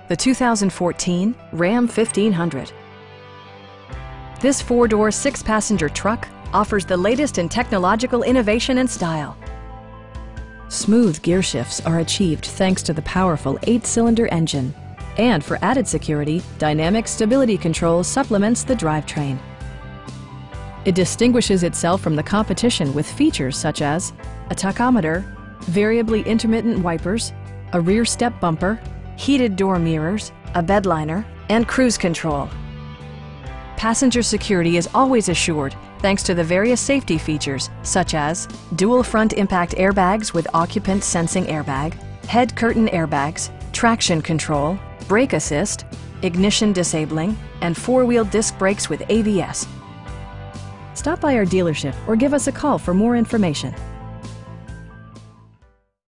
the 2014 Ram 1500. This four-door, six-passenger truck offers the latest in technological innovation and style. Smooth gear shifts are achieved thanks to the powerful 8-cylinder engine. And for added security, dynamic stability control supplements the drivetrain. It distinguishes itself from the competition with features such as a tachometer, variably intermittent wipers, a rear step bumper, heated door mirrors, a bed liner, and cruise control. Passenger security is always assured thanks to the various safety features such as dual front impact airbags with occupant sensing airbag, head curtain airbags, traction control, brake assist, ignition disabling, and four-wheel disc brakes with ABS. Stop by our dealership or give us a call for more information.